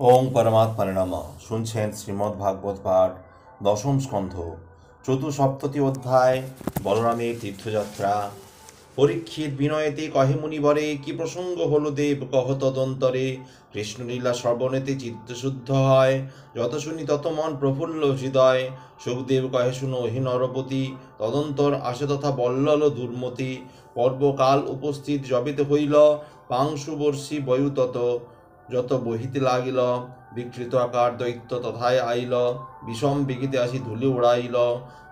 ওং পরমাত্মনে নমঃ। শুনছেন শ্রীমদ্ ভাগবত পাঠ, দশম স্কন্ধ, চতুঃসপ্ততি অধ্যায়, বলরামের তীর্থযাত্রা। পরীক্ষিত বিনয়েতে কহে মুনিবরে, কি প্রসঙ্গ হল দেব কহ তদন্তরে। কৃষ্ণলীলা শ্রবণেতে চিত্তশুদ্ধ হয়, যত শুনি তত মন প্রফুল্ল হৃদয়। সুখদেব কহে শুনো হে নরপতি, তদন্তর আসে তথা বল্লল দুর্মতি। পর্বকাল উপস্থিত জবেতে হইল, পাংশু বর্ষি বয়ুতত। যত বহিতে লাগিল, বিকৃত আকার দৈত্য তথায় আইল। বিষম বেগিতে আসি ধুলি উড়াইল,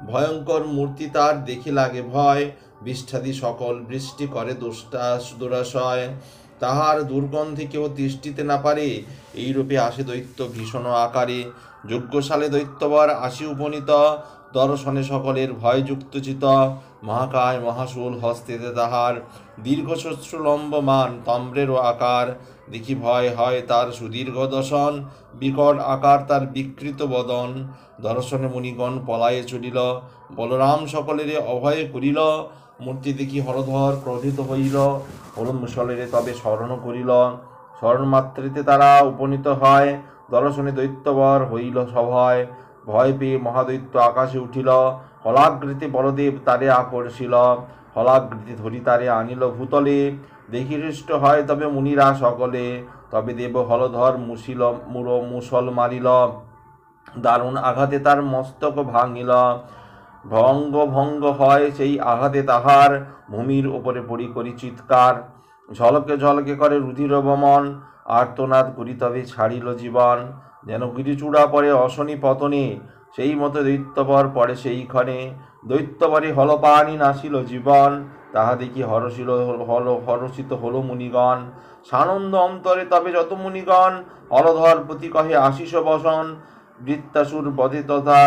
ভয়ঙ্কর মূর্তি তার দেখি লাগে ভয়। বিষ্ঠাদি সকল বৃষ্টি করে দুরাশয়, তাহার দুর্গন্ধে কেউ তিষ্ঠিতে না পারে। এইরূপে আসে দৈত্য ভীষণ আকারে, যজ্ঞশালে দৈত্যবর আসি উপনীত। দর্শনে সকলের ভয়যুক্ত চিত, মহাকায় মহাশূল হস্তেতে তাহার। দীর্ঘ লম্বমান তম্রেরও আকার, দেখি ভয় হয় তার সুদীর্ঘ দশন। বিকট আকার তার বিকৃত বদন, দর্শনে মুনিগণ পলায়ে চলিল। বলরাম সকলেরে অভয় করিল, মূর্তি দেখি হরধর ক্রোধিত হইল। হরমুসলেরে তবে স্মরণ করিল, স্মরণ মাত্রিতে তারা উপনীত হয়। দর্শনে দৈত্যবর হইল সভয়, ভয় পেয়ে মহাদৈত্য আকাশে উঠিল। হলাকৃতি বলদেব তারে আকর্ষিল, হলাকৃতি ধরি তারে আনিল ভূতলে। দেখি হৃষ্ট হয় তবে মুনিরা সকলে, তবে দেব হলধর মুসল মারিল। দারুণ আঘাতে তার মস্তক ভাঙিল, ভঙ্গ হয় সেই আঘাতে তাহার। ভূমির উপরে পড়ি করি চিৎকার, ঝলকে ঝলকে করে রুধির বমন। আর্তনাদ করি তবে ছাড়িল জীবন, যেন গিরিচূড়া পরে অশনি পতনে। সেই মতো দৈত্যবর পড়ে সেই ক্ষণে, দৈত্যবরে হলপানি নাশিল জীবন। তাহা দেখি হরষিত হল মুনিগণ, সানন্দ অন্তরে তবে যত মুনিগণ। হলধর প্রতি কহে আশিস বসন, বৃত্তাসুর বধে তথা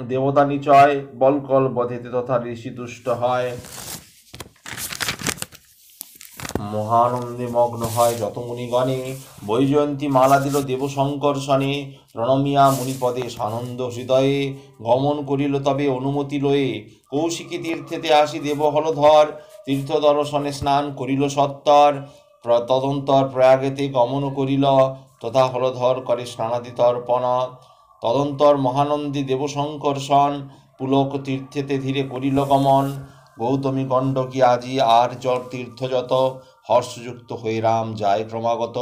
দেবতা নিচয়। বলকল বধেতে তথা ঋষি তুষ্ট হয়, মহানন্দে মগ্ন হয় যত মুনিগণে। বৈজয়ন্তী মালা দিল দেব শঙ্কর্ষণে, প্রণমিয়া মুনিপদে সানন্দ হৃদয়ে। গমন করিল তবে অনুমতি লয়ে, কৌশিকী তীর্থেতে আসি দেব হলধর। তীর্থ দর্শনে স্নান করিল সত্তর, তদন্তর প্রয়াগেতে গমন করিল। তথা হলধর করে স্নানাদি তর্পণ, তদন্তর মহানন্দী দেব শঙ্কর্ষণ। পুলক তীর্থেতে ধীরে করিল গমন, গৌতমী গণ্ডকী আজি আর জর তীর্থ যত। হর্ষযুক্ত হয়ে রাম যায় ক্রমাগত,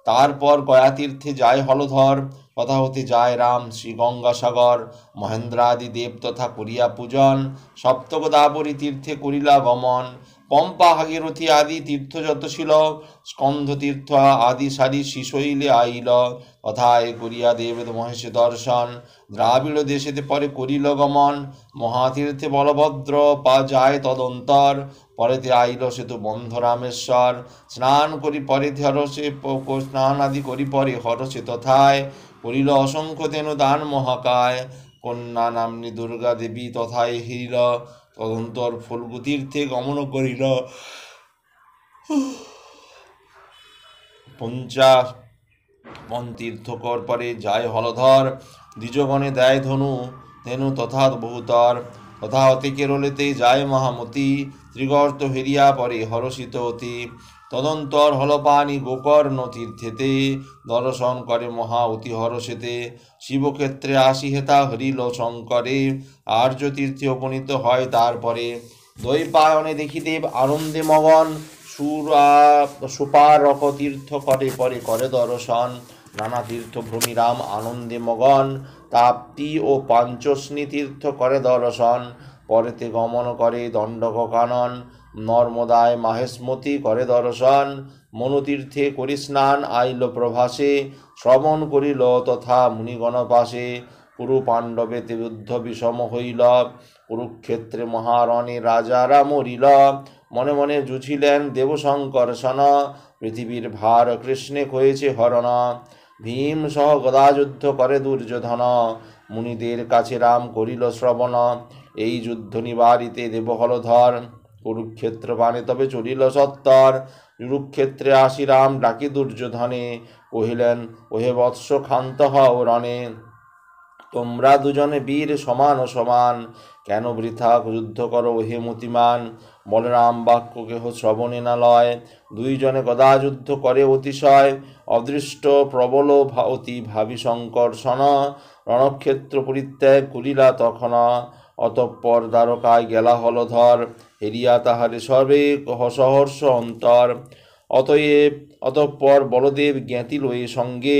তারপর গয়া তীর্থে যায় হলধর। তথা হতে যায় রাম শ্রী গঙ্গাসাগর, মহেন্দ্রাদি দেব তথা করিয়া পূজন। সপ্তগোদাবরী তীর্থে করিলা গমন, পম্পা ভাগীরথী আদি তীর্থ যত ছিল। স্কন্ধ তীর্থ আদি সারি শিশৈলে আইল, তথায় করিয়া দেব মহেশে দর্শন। দ্রাবিড় দেশেতে পরে করিল গমন, মহাতীর্থে বলভদ্র পা যায় তদন্তর। পরেতে আইল সেতু বন্ধ রামেশ্বর, স্নান করি পরেতে হরসে স্নান আদি করি পরে হরসে তথায়। করিল অসংখ্য তেনু দান মহাকায়, কন্যা নাম্নী দুর্গা দেবী তথায় হিল। তদন্তর ফল্গু তীর্থে গমন করিল, পঞ্চাবন তীর্থকর পরে যায় হলধর। দ্বিজগণে দেয় ধেনু তথা বহুতর, তথা হতে কেরলেতে যায় মহামতি। ত্রিগর্ত হেরিয়া পরে হরষিত অতি, তদন্তর হলপানি গোকর্ণ তীর্থেতে। দর্শন করে মহা অতি হরষেতে, শিবক্ষেত্রে আসি হেতা হরিল শঙ্করে। আর্য তীর্থে উপনীত হয় তারপরে, দ্বৈপায়নে দেখি দেব আনন্দে মগন। সুপারক তীর্থ পরে করে দর্শন, নানা তীর্থ ভ্রমি রাম আনন্দে মগন। তাপ্তি ও পাঞ্চস্নি তীর্থ করে দর্শন, পরেতে গমন করে দণ্ডক কানন। নর্মদায় মাহেশমতি করে দর্শন, মনুতীর্থে করি স্নান আইল প্রভাসে। শ্রবণ করিল তথা মুনিগণ পাশে, কুরু পাণ্ডবেতে যুদ্ধ বিষম হইল। কুরুক্ষেত্রে মহারণে রাজারা মরিল, মনে মনে জুঝিলেন দেবশঙ্কর্ষণ। পৃথিবীর ভার কৃষ্ণে হয়েছে হরণ, ভীম সহ গদাযুদ্ধ করে দুর্যোধন। মুনিদের কাছে রাম করিল শ্রবণ, এই যুদ্ধ নিবারিতে দেব হলধর। কুরুক্ষেত্র বাণে তবে চলিল সত্তর, কুরুক্ষেত্রে আসি রাম ডাকি দুর্যোধনে। কহিলেন ওহে বৎস ক্ষান্ত হও রণে, তোমরা দুজনে বীর সমান ও সমান, কেন বৃথা যুদ্ধ করো হে মতিমান। বলরাম বাক্য কেহ শ্রবণে না লয়, দুইজনে গদা যুদ্ধ করে অতিশয়। অদৃষ্ট প্রবল অতি ভাবি সংকর্ষণ, রণক্ষেত্র পরিত্যাগ করিলা তখন। অতঃপর দ্বারকায় গেলা হলধর, হেরিয়া তাহারে সর্বে সহর্ষ অন্তর। অতঃপর বলদেব জ্ঞাতিল এ সঙ্গে,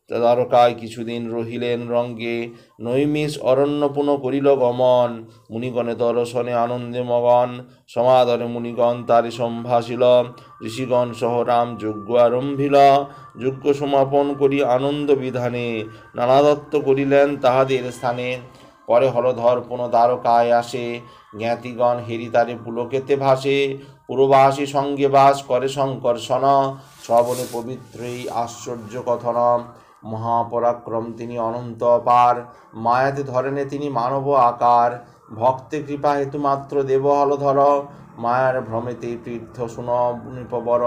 দ্বারকায় কিছুদিন রহিলেন রঙ্গে। নৈমিষ অরণ্য পুনঃ করিল গমন, মুনিগণে দর্শনে আনন্দে মগন। সমাদরে মুনিগণ তারে সম্ভাষিল, ঋষিগণ সহ রাম যজ্ঞ আরম্ভিল। যজ্ঞ সমাপন করি আনন্দ বিধানে, নানা দত্ত করিলেন তাহাদের স্থানে। পরে হলধর পুনঃ দ্বারকায় আসে, জ্ঞাতিগণ হেরি তারে পুলকেতে ভাসে। পুরবাসী সঙ্গে বাস করে সংকর্ষণ, শ্রবণে পবিত্রই আশ্চর্য কথন। মহাপরাক্রম তিনি অনন্ত অপার, মায়াতে ধরেনে তিনি মানব আকার। ভক্তে কৃপা হেতু মাত্র দেব হলধর, মায়ার ভ্রমেতে তীর্থ শুন নৃপবর।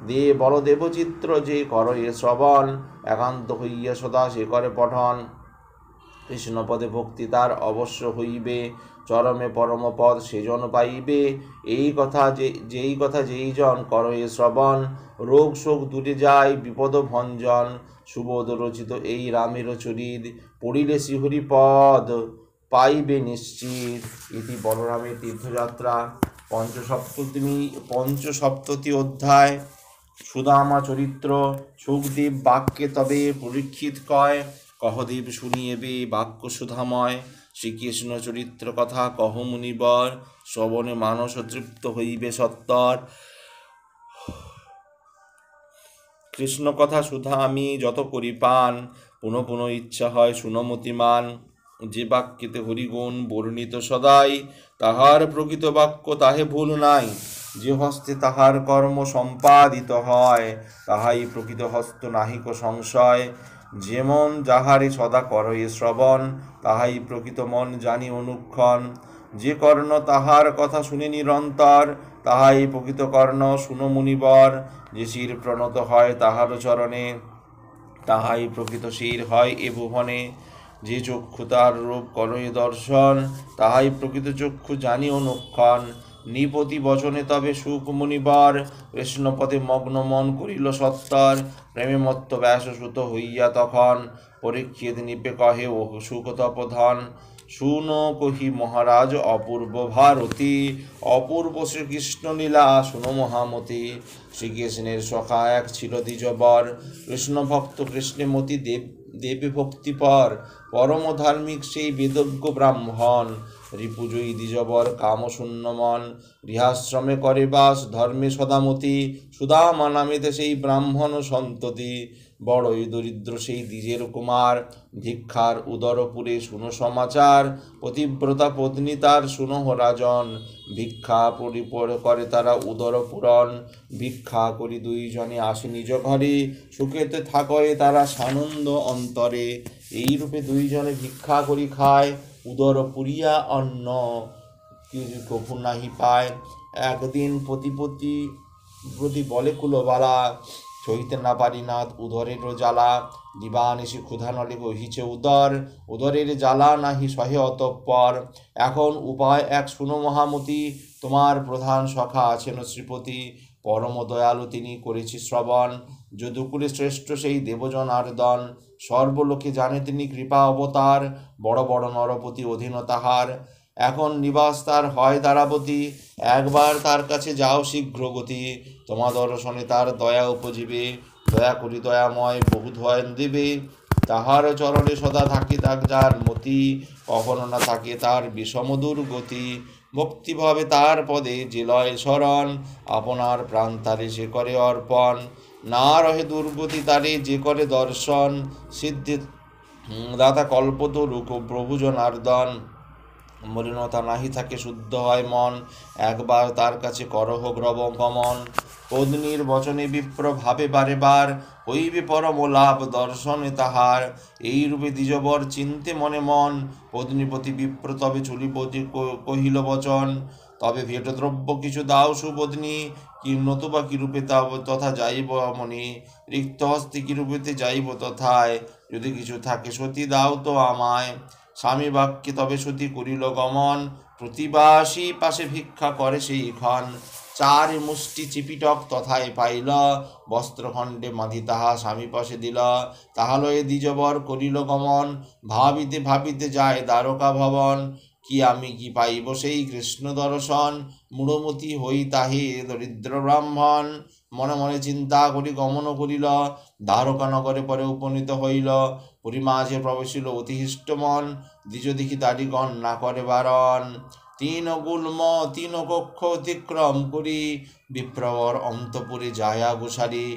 দে বল দেবচিত্র যে কর এ শ্রবণ, একান্ত হইয়া সদা সে করে পঠন। কৃষ্ণপদে ভক্তি তার অবশ্য হইবে, চরমে পরমপদ সেজন পাইবে। যেই কথা যেই জন কর এ শ্রবণ, রোগ শোক দূরে যায় বিপদ ভঞ্জন। সুবোধ রচিত এই রামের চরিত, পড়িলে শ্রীহরি পদ পাইবে নিশ্চিত। ইতি বলরামের তীর্থযাত্রা পঞ্চসপ্ততি অধ্যায়। সুদামা চরিত্র। সুখদেব বাক্যে তবে পরীক্ষিত কয়, কহদেব শুনিয়েবে বাক্য সুধাময়। শ্রীকৃষ্ণ চরিত্র কথা কহ মুনিবর, শ্রবণে মানস তৃপ্ত হইবে সত্তর। কৃষ্ণ কথা সুধা আমি যত করি পান, পুনঃ পুনঃ ইচ্ছা হয় শুনমতিমান। যে বাক্যেতে হরিগুণ বর্ণিত সদাই, তাহার প্রকৃত বাক্য তাহে ভুল নাই। যে হস্তে তাহার কর্ম সম্পাদিত হয়, তাহাই প্রকৃত হস্ত নাহিক সংশয়। যেমন যাহারে সদা করয়ে শ্রবণ, তাহাই প্রকৃত মন জানি অনুক্ষণ। যে কর্ণ তাহার কথা শুনে নিরন্তর, তাহাই প্রকৃত কর্ণ শুনো মুনিবর। যে শির প্রণত হয় তাহার চরণে, তাহাই প্রকৃত শির হয় এ ভুবনে। যে চক্ষু তার রূপ করয়ে দর্শন, তাহাই প্রকৃত চক্ষু জানি অনুক্ষণ। নৃপতি বচনে তবে সুখ মুনিবর, কৃষ্ণপদে মগ্ন মন করিল সত্তর। প্রেমে মত্ত ব্যাসসুত হইয়া তখন, পরীক্ষিত নিপে কহে ও সুখ তপধন। শুন কহি মহারাজ অপূর্ব ভারতী, অপূর্ব শ্রীকৃষ্ণ লীলা শুনো মহামতি। শ্রীকৃষ্ণের সখা এক ছিল দ্বিজবর, কৃষ্ণ ভক্ত কৃষ্ণে মতি দেবে ভক্তিপর। পরম ধার্মিক সেই বেদজ্ঞ ব্রাহ্মণ, রিপুজয়ী দ্বিজবর কামশূন্য মন। গৃহাশ্রমে করে বাস ধর্মে সদামতি, সুদামা নামেতে সেই ব্রাহ্মণ সন্ততি। বড়ই দরিদ্র সেই দ্বিজের কুমার, ভিক্ষার উদরপুরে শুনো সমাচার। পতিব্রতা পত্নী তার শুনহ রাজন, ভিক্ষা পরিপর করে তারা উদর পূরণ। ভিক্ষা করি দুইজনে আসে নিজ ঘরে, সুখেতে থাকয়ে তারা সানন্দ অন্তরে। এইরূপে দুইজনে ভিক্ষা করি খায়, উদর পুরিয়া অন্ন কভু নাহি পায়। একদিন প্রতি বলে কুলবালা, সহিতে না পারি নাথ উদরের জ্বালা। দিবানিশি ক্ষুধা নলে বহিছে উদরের জ্বালা নাহি সহে অতঃপর। এখন উপায় এক শুনো মহামতি, তোমার প্রধান সখা আছেন শ্রীপতি। পরম দয়ালু তিনি করেছি শ্রবণ, যদুকুলে শ্রেষ্ঠ সেই দেবজনার্দন। সর্বলোকে জানে তিনি কৃপা অবতার, বড় বড় নরপতি অধীন তাহার। এখন নিবাস তার হয় দ্বারাবতী, একবার তার কাছে যাও শীঘ্র গতি। তোমা দর্শনে তার দয়া উপজীবে, দয়া করি দয়াময় বহু ধয়ন দেবে। তাহার চরণে সদা থাকি তাক যার মতি, কখনো না থাকে তার বিষম দুর্গতি। ভক্তিভাবে তার পদে যে লয় শরণ, আপনার প্রাণ তারে সে করে অর্পণ। না রহে দুর্গতি তারে যে করে দর্শন, সিদ্ধি দাতা কল্পতরু প্রভু জনার্দন। মলিনতা নাহি থাকে শুদ্ধ হয় মন, একবার তার কাছে করহ গ্রবগমন। পত্নীর বচনে বিপ্র ভাবে বারে বার, হইবে পরম লাভ দর্শনে তাহার। এইরূপে দ্বিজবর চিন্তে মনে মন, পত্নীপতি বিপ্র তবে চলিপতি কহিল বচন। তবে ভেট দ্রব্য কিছু দাও সুবোধনি, কি নতুবা কিরূপে তথা যাইব মনি, রিক্ত হস্তে কিরূপেতে যাইব তথায়, যদি কিছু থাকে সতী দাও তো আমায়। স্বামী বাক্যে তবে সতী করিল গমন, প্রতিবাসী পাশে ভিক্ষা করে সেই ক্ষণ, চার মুষ্টি চিপিটক তথায় পাইল, বস্ত্রখণ্ডে মাধি তাহা স্বামী পাশে দিল, তাহা লয়ে দ্বিজবর করিল গমন, ভাবিতে ভাবিতে যায় দ্বারকা ভবন, কি আমি কি পাইব সেই কৃষ্ণ দর্শন, মূঢ়মতি হই তাহে দরিদ্র ব্রাহ্মণ, মনে মনে চিন্তা করি গমন করিল, দ্বারকা নগরে পরে উপনীত হইল, পরিমাঝে প্রবেশিল অতিহিষ্ট মন, দ্বিজ দেখি দাড়িগণ না করে বারণ, তিন গুল্ম তিন কক্ষ অতিক্রম করি, বিপ্রবর অন্তপুরে যায়া গোসারি,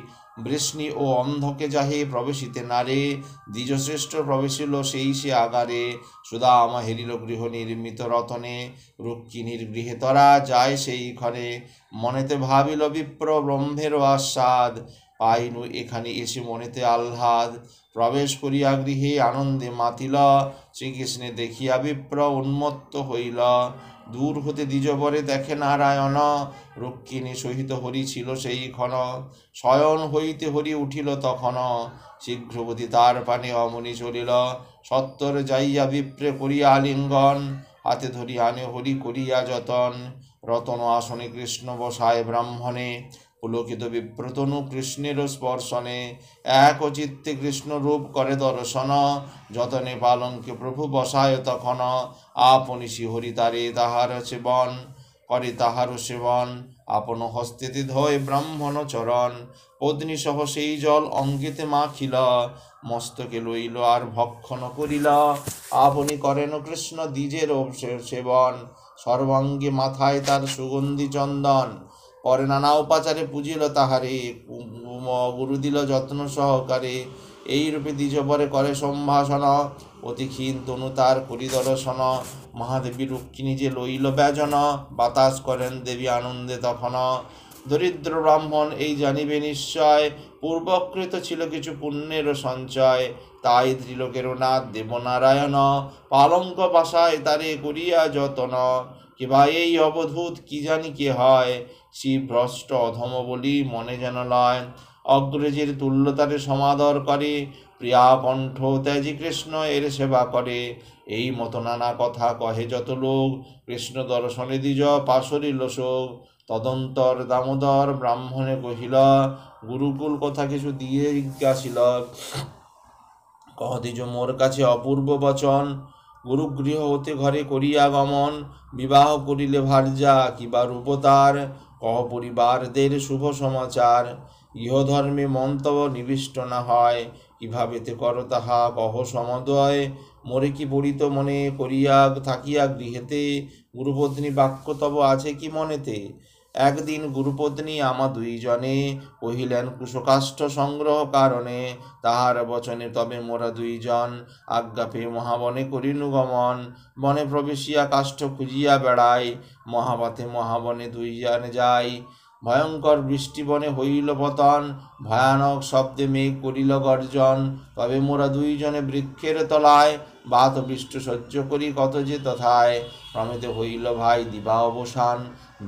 বৃষ্ণি ও অন্ধকে যাহে প্রবেশিতে নারে, দ্বিজশ্রেষ্ঠ প্রবেশিল সেই সে আগারে, সুদামা হেরিল গৃহ নির্মিত রতনে, রুক্মিণীর গৃহে তরা যায় সেই ক্ষণে, মনেতে ভাবিল বিপ্র ব্রহ্মেরও আস্বাদ, পাইনু এখানে এসে মনেতে আহ্লাদ, প্রবেশ করিয়া গৃহে আনন্দে মাতিল, শ্রীকৃষ্ণে দেখিয়া বিপ্র উন্মত্ত হইল, দূর হতে দ্বিজবরে দেখে নারায়ণ, রুক্মিণী সহিত হরি ছিল সেই ক্ষণ, শয়ন হইতে হরি উঠিল তখন, শীঘ্রবতী তার পানে অমনি চলিল, সত্তর যাইয়া বিপ্রে করিয়া আলিঙ্গন, হাতে ধরি আনে হরি করিয়া যতন, রতন আসনে কৃষ্ণ বসায় ব্রাহ্মণে, পুলকিত বিপ্রতনু কৃষ্ণের স্পর্শনে, এক চিত্তে কৃষ্ণ রূপ করে দর্শন, যতনে পালঙ্কে প্রভু বসায় তখন, আপনি শিহরি তারে তাহার সেবন, করে তাহার সেবন, আপন হস্তেতে ধয় ব্রাহ্মণ চরণ, পত্নী সহ সেই জল অঙ্গেতে মাখিল, মস্তকে লইল আর ভক্ষণ করিল, আপনি করেন কৃষ্ণ দ্বিজের সেবন, সর্বাঙ্গে মাথায় তার সুগন্ধি চন্দন, পরে নানা উপাচারে পূজিল তাহারে, গুরু দিল যত্ন সহকারে, এইরূপে দ্বিজবরে করে সম্ভাষণ, অতি ক্ষীণ তনু তার করি দর্শন, মহাদেবী রুক্মিণী যে লইল ব্যজন, বাতাস করেন দেবী আনন্দে তখন, দরিদ্র ব্রাহ্মণ এই জানিবে নিশ্চয়, পূর্বকৃত ছিল কিছু পুণ্যের সঞ্চয়, তাই ত্রিলোকের নাথ দেবনারায়ণ, পালঙ্ক বাসায় তারে করিয়া যতন, কিবা এই অবধূত কি জানি কে হয়, শিব ভ্রষ্ট অধম বলি মনে যেন লয়, অগ্রজের তুল্যতারে সমাদর করে, প্রিয়া কণ্ঠ ত্যাজি কৃষ্ণ এর সেবা করে, এই মতো নানা কথা কহে যত লোক, কৃষ্ণ দর্শনে দ্বিজ পাশরিল শোক, তদন্তর দামোদর ব্রাহ্মণে কহিল, গুরুকুল কথা কিছু দিয়ে জিজ্ঞাসিল, কহ দ্বিজ মোর কাছে অপূর্ব বচন, গুরুগৃহ হতে ঘরে করিয়া গমন, বিবাহ করিলে ভার্যা কিবা রূপতার, কহ পরিবারদের শুভ সমাচার, ইহধর্মে মন্তব্য নিবিষ্ট না হয়, কিভাবেতে কর তাহা কহ সমদয়, মোরে কি পড়িত মনে করিয়া থাকিয়া গৃহেতে, গুরুপত্নী বাক্য তব আছে কি মনেতে, একদিন গুরুপত্নী আমা দুইজনে, কহিলেন কুশকাষ্ঠ সংগ্রহ কারণে, তাহার বচনে তবে মোরা দুইজন, আজ্ঞা পেয়ে মহাবনে করিনু গমন, বনে প্রবেশিয়া কাষ্ঠ খুঁজিয়া বেড়াই, মহাপথে মহাবনে দুইজনে যাই, ভয়ঙ্কর বৃষ্টিবনে হইল পতন, ভয়ানক শব্দে মেঘ করিল গর্জন, তবে মোরা দুইজনে বৃক্ষের তলায়, বাত বৃষ্টি সহ্য করি কত যে তথায়, ক্রমেতে হইল ভাই দিবা অবসান,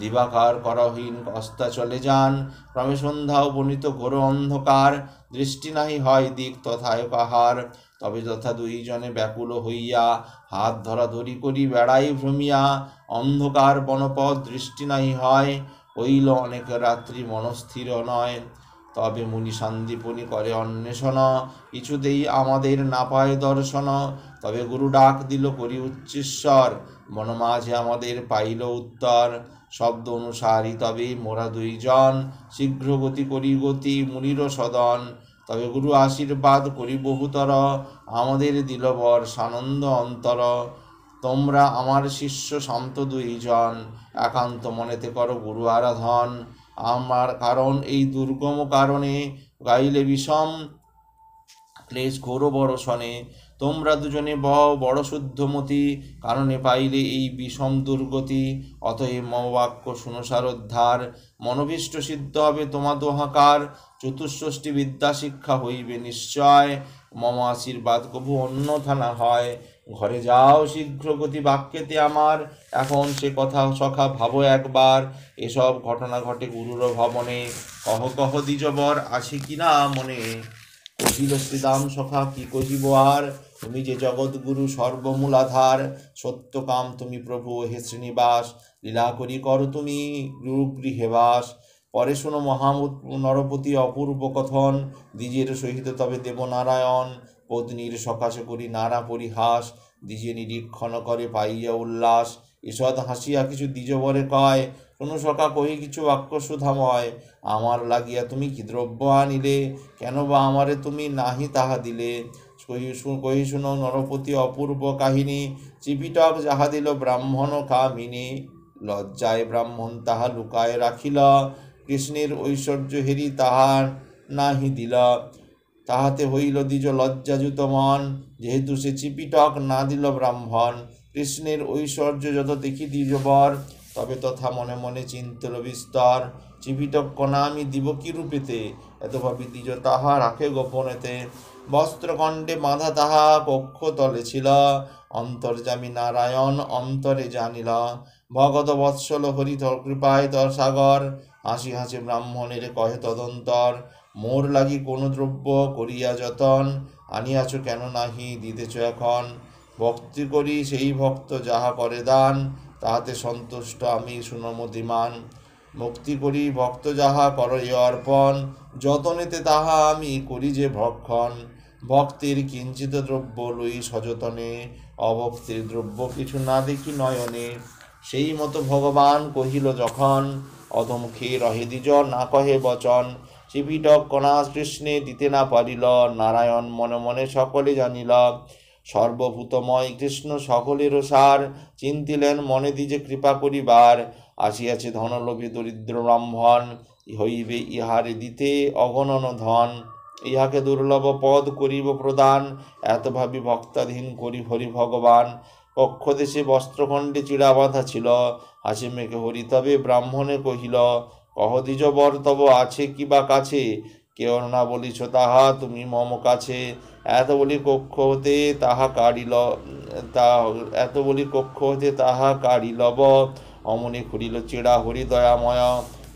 দিবাকার করহীন কস্তা চলে যান, ক্রমে সন্ধ্যা উপনীত ঘোর অন্ধকার, দৃষ্টি নাহি হয় দিক তথায় কাহার, তবে যথা দুইজনে ব্যাকুল হইয়া, হাত ধরাধরি করি বেড়াই ভ্রমিয়া, অন্ধকার বনপথ দৃষ্টি নাহি হয়, হইল অনেক রাত্রি মনস্থির নয়, তবে মুনি সন্দীপনী করে অন্বেষণ, কিছুতেই আমাদের না পায় দর্শন, তবে গুরু ডাক দিল করি উচ্চেশ্বর, বনমাঝে আমাদের পাইল উত্তর, শব্দ অনুসারী তবে মোরা দুইজন, শীঘ্র গতি করি গতি মুনির সদন, তবে গুরু আশীর্বাদ করি বহুতর, আমাদের দিল বর সানন্দ অন্তর, তোমরা আমার শিষ্য শান্ত দুইজন, একান্ত মনেতে করো গুরু আরাধন, আমার কারণ এই দুর্গম কারণে, গাইলে বিষম ক্লেশ ঘোর বড় শনে, তোমরা দুজনে বড় শুদ্ধমতি, কারণে পাইলে এই বিষম দুর্গতি, অতএব মম বাক্য শুনসার উদ্ধার, মনোভীষ্ট সিদ্ধ হবে তোমা দোহাকার, চতুষ্ষষ্ঠী বিদ্যা শিক্ষা হইবে নিশ্চয়, মম আশীর্বাদ কভু অন্যথা না হয়, ঘরে যাও শীঘ্র গতি বাক্যেতে আমার, এখন সে কথা সখা ভাবো একবার। এসব ঘটনা ঘটে গুরুর ভবনে, কহ কহ দ্বিজবর আছে কিনা মনে। কহিল শ্রীদাম সখা কি কহিব আর, তুমি যে জগৎগুরু সর্বমূলাধার। সত্যকাম তুমি প্রভু হে শ্রীনিবাস, লীলা করি কর তুমি গৃহে বাস। পরে শোনো মহামুদ নরপতি অপূর্ব কথন, দ্বিজের সহিত তবে দেবনারায়ণ। পত্নীর সকাশে করি নানা পরিহাস, দ্বিজে নিরীক্ষণ করে পাইয়া উল্লাস। ঈষৎ হাসিয়া কিছু দ্বিজবরে কয়, শোনো সখা কহি কিছু বাক্য সুধাময়। আমার লাগিয়া তুমি কি দ্রব্য আনিলে, কেন বা আমারে তুমি নাহি তাহা দিলে। কহি শুনো নরপতি অপূর্ব কাহিনী, চিপিটক যাহা দিল ব্রাহ্মণ কামিনী। লজ্জায় ব্রাহ্মণ তাহা লুকায় রাখিল, কৃষ্ণের ঐশ্বর্য হেরি তাহার নাহি দিল। তাহাতে হইল দ্বিজ লজ্জাযুত মন, যেহেতু সে চিপিটক না দিল ব্রাহ্মণ। কৃষ্ণের ঐশ্বর্য যত দেখি দ্বিজবর, তবে তথা মনে মনে চিন্তিল বিস্তর। চিপিটক কণা আমি দিব কি রূপেতে, এত ভাবি দ্বিজ তাহা রাখে গোপনেতে। বস্ত্রকণ্ডে বাঁধা তাহা কক্ষ তলে ছিল, অন্তর্যামী নারায়ণ অন্তরে জানিল। ভগত বৎসল হরি কৃপায় তর সাগর, হাসি হাসি ব্রাহ্মণের কহে তদন্তর। মোর লাগি কোন দ্রব্য করিয়া যতন, আনিয়াছ কেন নাহি দিতেছ এখন। ভক্তি করি সেই ভক্ত যাহা করে দান, তাহাতে সন্তুষ্ট আমি সুনমতিমান। মুক্তি করি ভক্ত যাহা করে অর্পণ, যতনেতে তাহা আমি করি যে ভক্ষণ। ভক্তির কিঞ্চিত দ্রব্য লই সযতনে, অভক্তির দ্রব্য কিছু না দেখি নয়নে। সেই মতো ভগবান কহিল যখন, অধমুখে রহে দ্বিজ না কহে বচন। চিপিটক কণা কৃষ্ণে দিতে না পারিল, নারায়ণ মনে মনে সকলে জানিল। সর্বভূতময় কৃষ্ণ সকলেরও সার, চিন্তিলেন মনে দ্বিজে কৃপা করিবার। আসিয়াছে ধনলোভী দরিদ্র ব্রাহ্মণ, হইবে ইহারে দিতে অগণন ধন। ইহাকে দুর্লভ পদ করিব প্রদান, এত ভাবি ভক্তাধীন করি হরি ভগবান। কক্ষদেশে বস্ত্রখণ্ডে চিড়া বাঁধা ছিল, হাসি মেঘে হরি তবে ব্রাহ্মণে কহিল, কহ দ্বিজবর তব আছে কি বা কাছে, কেউ না বলিছ তাহা তুমি মম কাছে। এত বলি কক্ষ হতে তাহা কাড়িল, এত বলি কক্ষ হতে তাহা কাড়িলব। অমনি খুলিল চিড়া হরি দয়াময়,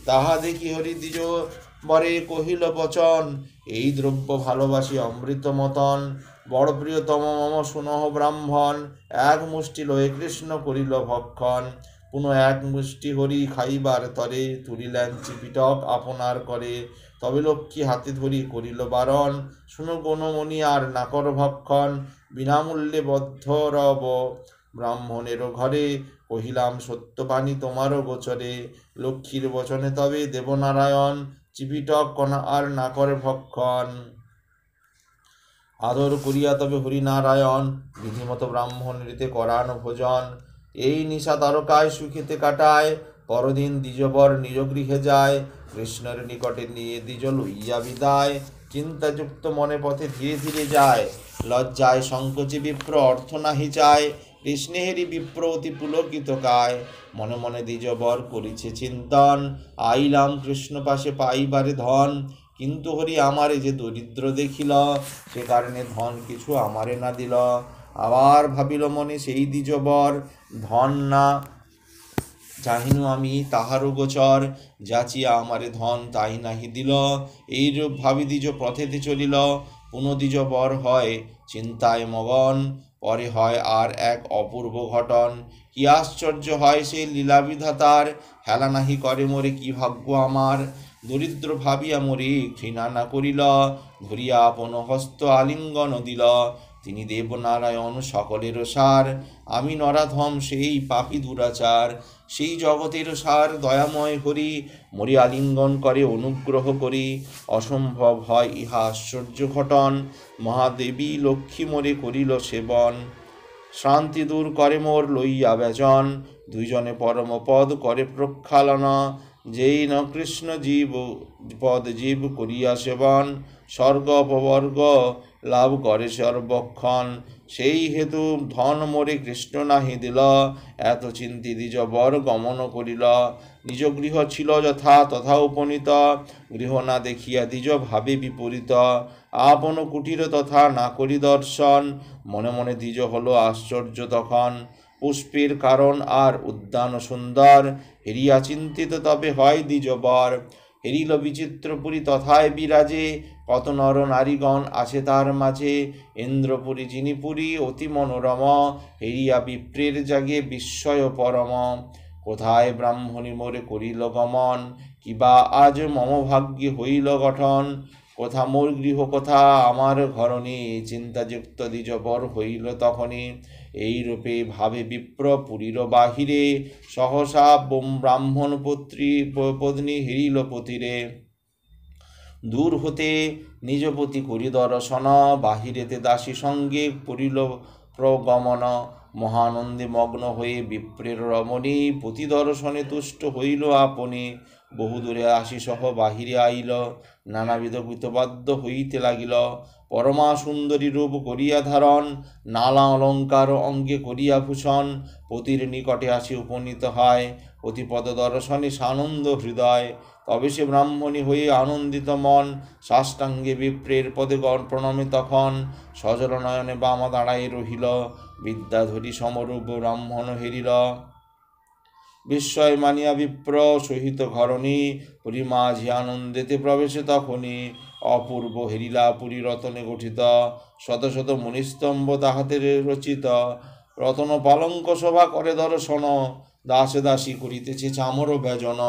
তাহা দেখি হরি দ্বিজ বরে কহিল বচন। এই দ্রব্য ভালোবাসি অমৃত মতন, বড় প্রিয়তম মম সুনহ ব্রাহ্মণ। এক মুষ্টি লয়ে কৃষ্ণ করিল ভক্ষণ, পুনঃ এক মুষ্টি হরি খাইবার তরে। তুলিলেন চিপিটক আপনার করে, তবে লক্ষ্মী হাতে ধরি করিল বারণ। শুনো গণমণি আর না কর ভক্ষণ, বিনামূল্যে বদ্ধ রব ব্রাহ্মণেরও ঘরে। কহিলাম সত্যবাণী তোমারও গোচরে, লক্ষ্মীর বচনে তবে দেবনারায়ণ। চিপিটক কণা আর না করে ভক্ষণ, আদর করিয়া তবে হরিনারায়ণ। বিধিমত ব্রাহ্মণেরিতে করান ভোজন, এই নিশা তারকায় সুখেতে কাটায়। পরদিন দ্বিজবর নিজ গৃহে যায়, কৃষ্ণের নিকটে নিয়ে দ্বিজ লইয়া বিদায়। চিন্তাযুক্ত মনে পথে ধীরে ধীরে যায়, লজ্জায় সংকোচে বিপ্র অর্থ নাহি চায়। কৃষ্ণেরই বিপ্র অতি পুলকিত কায়, মনে মনে দ্বিজবর করিছে চিন্তন। আইলাম কৃষ্ণ পাশে পাইবারে ধন, কিন্তু হরি আমারে যে দরিদ্র দেখিল, সে কারণে ধন কিছু আমারে না দিল। আবার ভাবিল মনে সেই দ্বিজবর, ধন না চাহিনু আমি তাহারও গোচর। যাচিয়া আমারে ধন তাই নাহি দিল, এইরূপ ভাবি দ্বিজ পথেতে চলিল। পুনঃ দ্বিজবর হয় চিন্তায় মগন, পরে হয় আর এক অপূর্ব ঘটন। কি আশ্চর্য হয় সেই লীলাবিধাতার, হেলা নাহি করে মোরে কি ভাগ্য আমার। দরিদ্র ভাবিয়া মোরে ঘৃণা না করিল, ধরিয়া আপন হস্ত আলিঙ্গন দিল। তিনি দেবনারায়ণ সকলেরও সার, আমি নরাধম সেই পাপী দুরাচার। সেই জগতের সার দয়াময় হরি, মরি আলিঙ্গন করে অনুগ্রহ করি। অসম্ভব হয় ইহা আশ্চর্য ঘটন, মহাদেবী লক্ষ্মী মোরে করিল সেবন। শ্রান্তি দূর করে মোর লইয়া ব্যজন, দুইজনে পরম পদ করে প্রক্ষালন। যেই ন কৃষ্ণ জীব পদ জীব করিয়া সেবন, স্বর্গ অপবর্গ লাভ করে সর্বক্ষণ। সেই হেতু ধন মোরে কৃষ্ণ নাহি দিল, এত চিন্তি দ্বিজ বর গমন করিল। নিজ গৃহ ছিল যথা তথা উপনীত, গৃহ না দেখিয়া দ্বিজ ভাবে বিপরীত। আপন কুটির তথা না করি দর্শন, মনে মনে দ্বিজ হলো আশ্চর্য তখন। পুষ্পের কারণ আর উদ্যান সুন্দর, হেরিয়া চিন্তিত তবে হয় দ্বিজ বর। হেরিল বিচিত্রপুরী তথায় বিরাজে, কত নর নারীগণ আছে তার মাঝে। ইন্দ্রপুরী জিনিপুরী অতি মনোরম, হেরিয়া বিপ্রের জাগে বিস্ময় পরম। কোথায় ব্রাহ্মণী মোরে করিল গমন, কিবা আজ মম ভাগ্যে হইল গঠন। কোথা মোর গৃহ কোথা আমার ঘরণী, চিন্তাযুক্ত দ্বিজবর হইল তখনই। এইরূপে ভাবে বিপ্র পুরীর বাহিরে, সহসা ব্রাহ্মণ পত্নী হেরিল পতিরে। দূর হতে নিজপতি করি দর্শন, বাহিরেতে দাসী সঙ্গে করিল প্রগমন। মহানন্দে মগ্ন হয়ে বিপ্রের রমণী, পতি দর্শনে তুষ্ট হইল আপনি। বহুদূরে আসি সহ বাহিরে আইল, নানাবিধ গীতবাদ্য হইতে লাগিল। পরমা সুন্দরী রূপ করিয়া ধারণ, নানা অলঙ্কার অঙ্গে করিয়া ভূষণ। পতির নিকটে আসি উপনীত হয়, পতিপদ দর্শনে সানন্দ হৃদয়। তবে সে ব্রাহ্মণী হয়ে আনন্দিত মন, সাষ্টাঙ্গে বিপ্রের পদে প্রণমে তখন। সজল নয়নে বামা দাঁড়াই রহিল, বিদ্যাধরী সমরূপ ব্রাহ্মণ হেরিল। বিস্ময় মানিয়া বিপ্র সহিত ঘরণী, পুরী মাঝি আনন্দেতে প্রবেশে তখনই। অপূর্ব হেরিলা পুরী রতনে গঠিত, শত শত মণিস্তম্ভ তাহাতে রচিত। রতন পালঙ্ক শোভা করে দর্শন, দাসে দাসী করিতেছে চামর ব্যজন।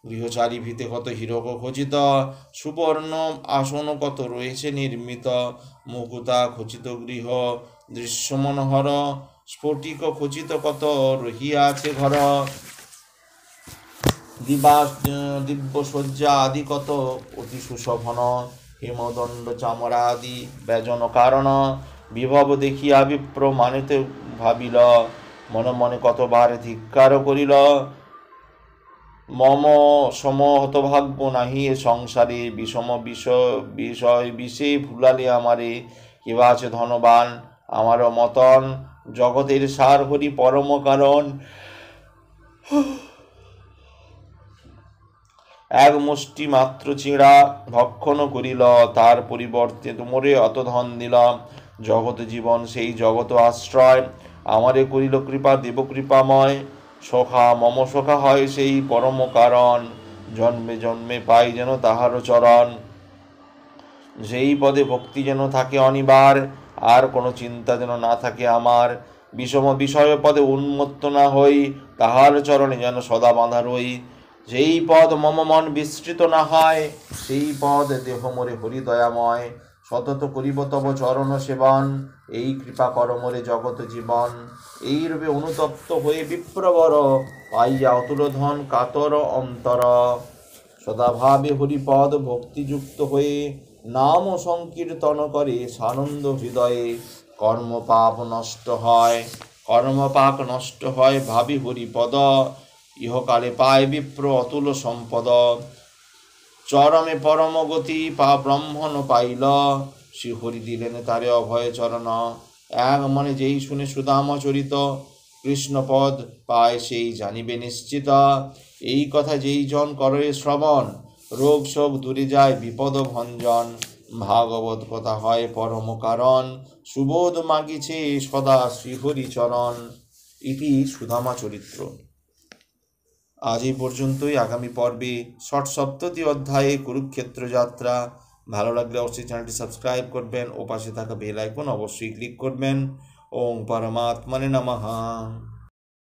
গৃহচারী ভিতে কত হীরক খচিত, সুবর্ণ আসন কত রয়েছে নির্মিত। মুকুতা খচিত গৃহ দৃশ্য মনোহর, স্ফটিক খচিত কত রহিয়াছে ঘর। দিব্য শয্যা আদি কত অতি সুশোভন, হিমদণ্ড চামড়া আদি ব্যজন কারণ। বিভব দেখিয়া বিপ্র মানিতে ভাবিল, মনে মনে কতবার ধিক্কার করিল। মম সম হতভাগ্য নাহি এ সংসারে, বিষম বিষয় বিষে ভুলালে আমারে। কেবা আছে ধনবান আমার মতন, জগতের সার হরি পরম কারণ। এক মুষ্টি মাত্র চিঁড়া ভক্ষণ করিল, তার পরিবর্তে তোমরে অত ধন দিল। জগৎ জীবন সেই জগৎ আশ্রয়, আমারে করিল কৃপা দেব কৃপাময়। সখা মম সখা হয় সেই পরম কারণ, জন্মে জন্মে পাই যেন তাহার চরণ। যেই পদে ভক্তি যেন থাকে অনিবার, আর কোনো চিন্তা যেন না থাকে আমার। বিষম বিষয় পদে উন্মত্ত না হই, তাহার চরণে যেন সদা বাঁধা রই। যেই পদ মম মন বিস্তৃত না হয়, সেই পদ দেহ মোরে হরি দয়াময়। সতত করিব তব চরণ সেবন, এই কৃপা কর মোরে জগৎ জীবন। এইরূপে অনুতপ্ত হয়ে বিপ্রবর, পাইয়া অতুল ধন কাতর অন্তর। সদাভাবে হরিপদ ভক্তিযুক্ত হয়ে, নাম সংকীর্তন করে সানন্দ হৃদয়ে। কর্মপাপ নষ্ট হয় ভাবি হরিপদ, ইহকালে পায় বিপ্র অতুল সম্পদ। চরমে পরম গতি ব্রাহ্মণ পাইল, শ্রীহরি দিলেন তারে অভয় চরণ। এক মনে যেই শুনে সুদামা চরিত, কৃষ্ণপদ পায় সেই জানিবে নিশ্চিত। এই কথা যেই জন করে শ্রবণ, রোগ শোক দূরে যায় বিপদ ভঞ্জন। ভাগবত কথা হয় পরম কারণ, সুবোধ মাগিছে সদা শ্রীহরি চরণ। ইতি সুদামা চরিত্র। আজ এই পর্যন্তই। আগামী পর্বে সপ্ততি অধ্যায়ে কুরুক্ষেত্র যাত্রা। ভালো লাগলে অবশ্যই চ্যানেলটি সাবস্ক্রাইব করবেন ও পাশে থাকা বেল আইকন অবশ্যই ক্লিক করবেন। ওম পরমাত্মনে নমঃ।